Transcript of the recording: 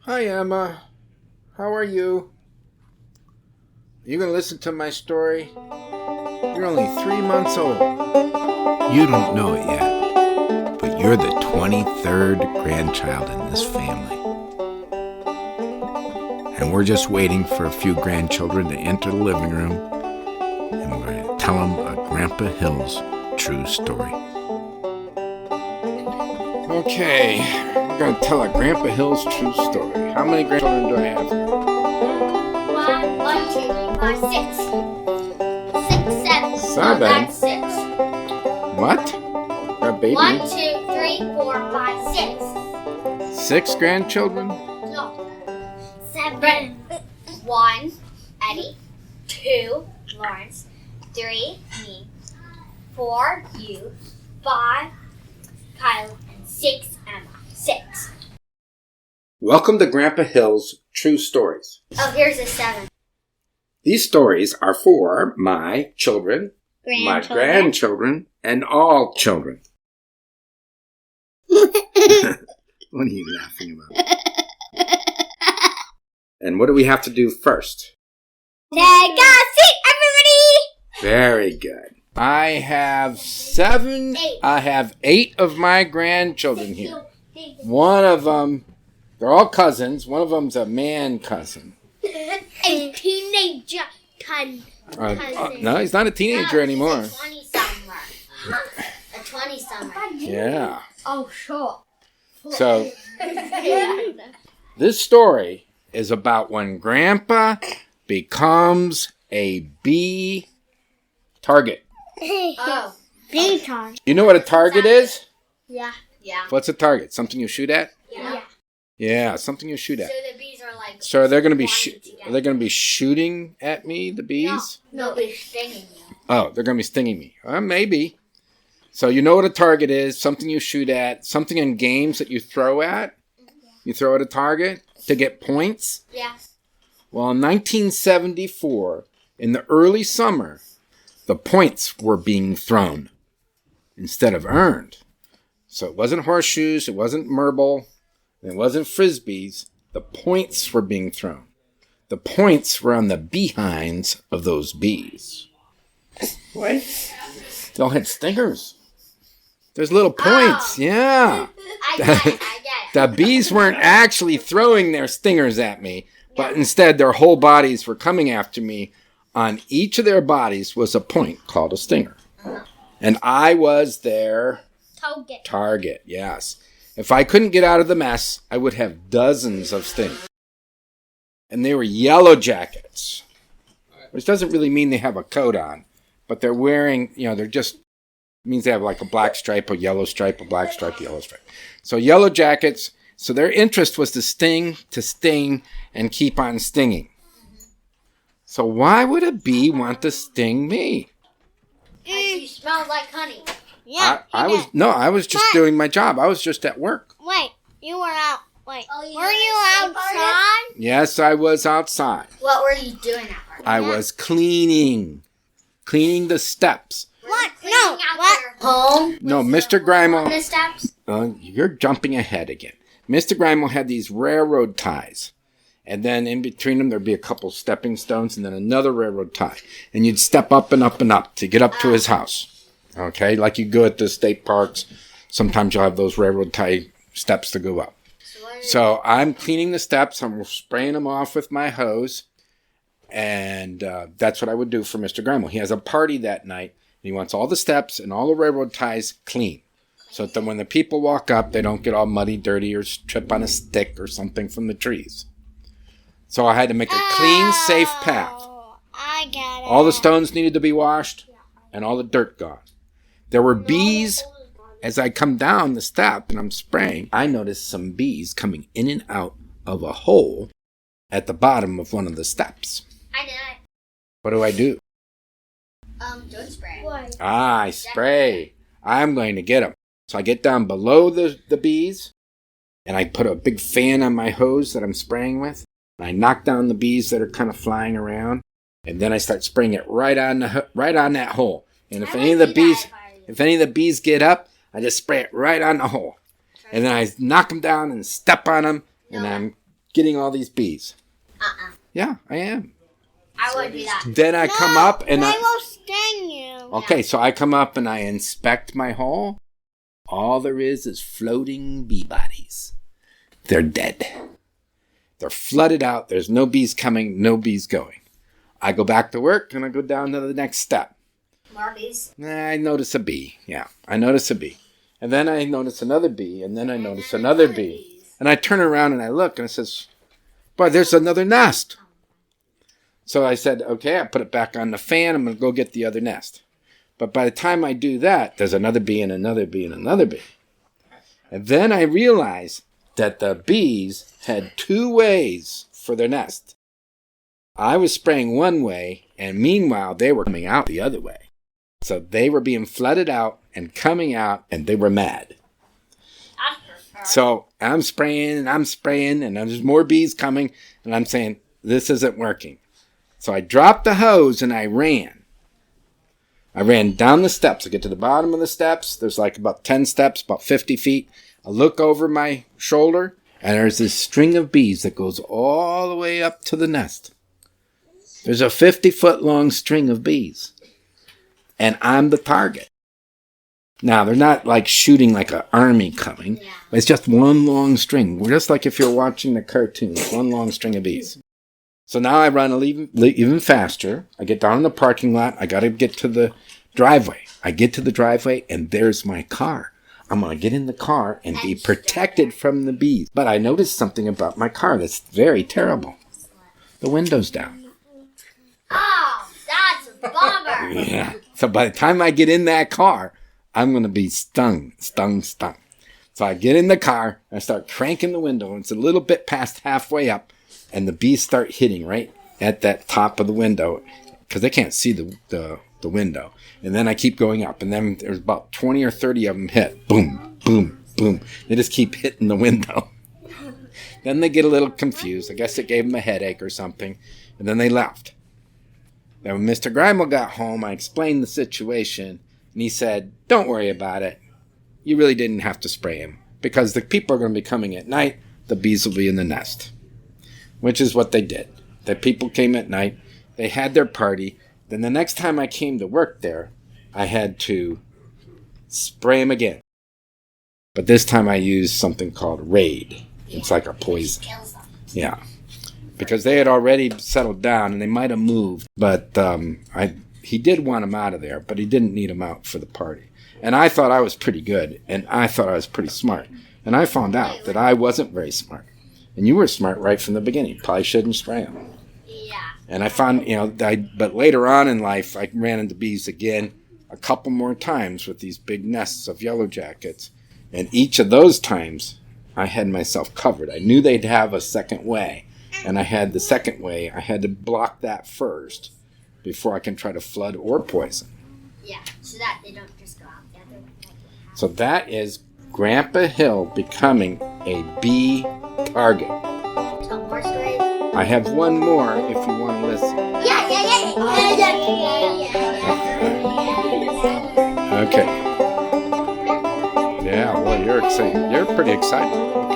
Hi, Emma. How are you? You gonna listen to my story? You're only 3 months old. You don't know it yet, but you're the 23rd grandchild in this family. And we're just waiting for a few grandchildren to enter the living room, and we're going to tell them a Grandpa Hill's true story. Okay, we're going to tell a Grandpa Hill's true story. How many grandchildren do I have here? 1, 2, 3, 4, 5, 6. 6, 7. Seven? No, that's 6. What? Got baby? 1, 2, 3, 4, 5, 6. 6 grandchildren? No. 7. 1, Eddie. 2, Lawrence. 3, me. 4, you. 5, Kyle. And 6, Emma. 6. Welcome to Grandpa Hill's True Stories. Oh, here's a 7. These stories are for my children, my grandchildren, and all children. What are you laughing about? And what do we have to do first? Take a seat, everybody! Very good. I have 7. I have 8 of my grandchildren here. One of them, they're all cousins. One of them's a man cousin. A teenager cousin. No, he's not a teenager anymore. He's a 20-somewhere. A 20-somewhere. Yeah. Oh, sure. So, this story is about when Grandpa becomes a bee target. Oh. Bee target. You know what a target is? Yeah. Yeah. What's a target? Something you shoot at? Yeah. Yeah, something you shoot at. So the bees are like. So they're going to be together. they're going to be shooting at me, the bees? No, they're stinging you. Oh, they're going to be stinging me. Maybe. So you know what a target is? Something you shoot at, something in games that you throw at. You throw at a target to get points. Yeah. Well, in 1974, in the early summer, the points were being thrown instead of earned. So it wasn't horseshoes, it wasn't marble, it wasn't frisbees. The points were being thrown. The points were on the behinds of those bees. What? They all had stingers. There's little points, yeah. I get it. The bees weren't actually throwing their stingers at me, but instead their whole bodies were coming after me. On each of their bodies was a point called a stinger. And I was their target, yes. If I couldn't get out of the mess, I would have dozens of stings. And they were yellow jackets, which doesn't really mean they have a coat on, but they're wearing, they're just, means they have like a black stripe, a yellow stripe, a black stripe, a yellow stripe. So yellow jackets, so their interest was to sting, and keep on stinging. So why would a bee want to sting me? Because you smell like honey. Yeah, I was just doing my job. I was just at work. Wait, you were out. Wait, were you outside? Yes, I was outside. What were you doing at work? I was cleaning the steps. What? Cleaning out their home? No, Mr. Griemel. The steps? You're jumping ahead again. Mr. Griemel had these railroad ties. And then in between them, there'd be a couple stepping stones and then another railroad tie. And you'd step up and up and up to get up to his house. Okay, like you go at the state parks. Sometimes you'll have those railroad tie steps to go up. So I'm cleaning the steps. I'm spraying them off with my hose. And that's what I would do for Mr. Griemel. He has a party that night. And he wants all the steps and all the railroad ties clean. So that when the people walk up, they don't get all muddy, dirty, or trip on a stick or something from the trees. So I had to make a clean, safe path. I get it. All the stones needed to be washed and all the dirt gone. There were bees. As I come down the step and I'm spraying, I noticed some bees coming in and out of a hole at the bottom of one of the steps. I know it. What do I do? Don't spray. I spray. I'm going to get them. So I get down below the bees and I put a big fan on my hose that I'm spraying with. And I knock down the bees that are kind of flying around. And then I start spraying it right on that hole. And if any of the bees get up, I just spray it right on the hole. And then I knock them down and step on them. And I'm getting all these bees. Uh-uh. Yeah, I am. I wouldn't do that. Then I come up and they will sting you. Okay, so I come up and I inspect my hole. All there is floating bee bodies. They're dead. They're flooded out. There's no bees coming, no bees going. I go back to work and I go down to the next step. More bees. I notice a bee. Yeah, I notice a bee. And then I notice another bee. And then I notice another bee. And I turn around and I look and it says, boy, there's another nest. So I said, okay, I put it back on the fan. I'm going to go get the other nest. But by the time I do that, there's another bee and another bee and another bee. And then I realized that the bees had two ways for their nest. I was spraying one way, and meanwhile, they were coming out the other way. So they were being flooded out and coming out, and they were mad. So I'm spraying, and there's more bees coming, and I'm saying, this isn't working. So I dropped the hose, and I ran. I ran down the steps. I get to the bottom of the steps. There's like about 10 steps, about 50 feet. I look over my shoulder, and there's this string of bees that goes all the way up to the nest. There's a 50-foot long string of bees. And I'm the target. Now, they're not like shooting like an army coming. Yeah. It's just one long string. We're just like if you're watching the cartoons, one long string of bees. So now I run even faster. I get down in the parking lot. I got to get to the driveway. I get to the driveway, and there's my car. I'm going to get in the car and be protected from the bees. But I noticed something about my car that's very terrible. The window's down. Oh, that's a bummer. Yeah. So by the time I get in that car, I'm going to be stung. So I get in the car, I start cranking the window, and it's a little bit past halfway up, and the bees start hitting right at that top of the window because they can't see the window. And then I keep going up, and then there's about 20 or 30 of them hit. Boom, boom, boom. They just keep hitting the window. Then they get a little confused. I guess it gave them a headache or something, and then they left. Then when Mr. Griemel got home, I explained the situation, and he said, don't worry about it. You really didn't have to spray him, because the people are going to be coming at night. The bees will be in the nest, which is what they did. The people came at night. They had their party. Then the next time I came to work there, I had to spray him again. But this time I used something called Raid. It's like a poison. Yeah. Because they had already settled down and they might have moved. But he did want them out of there, but he didn't need them out for the party. And I thought I was pretty good, and I thought I was pretty smart. And I found out that I wasn't very smart. And you were smart right from the beginning. Probably shouldn't spray them. Yeah. And I found, but later on in life, I ran into bees again a couple more times with these big nests of yellow jackets. And each of those times, I had myself covered. I knew they'd have a second way. And I had the second way. I had to block that first before I can try to flood or poison. Yeah, so that they don't just go out the other way. So that is Grandpa Hill becoming a bee target. Tell more stories. I have one more if you want to listen. Yeah. Okay. Yeah, well, you're excited. You're pretty excited.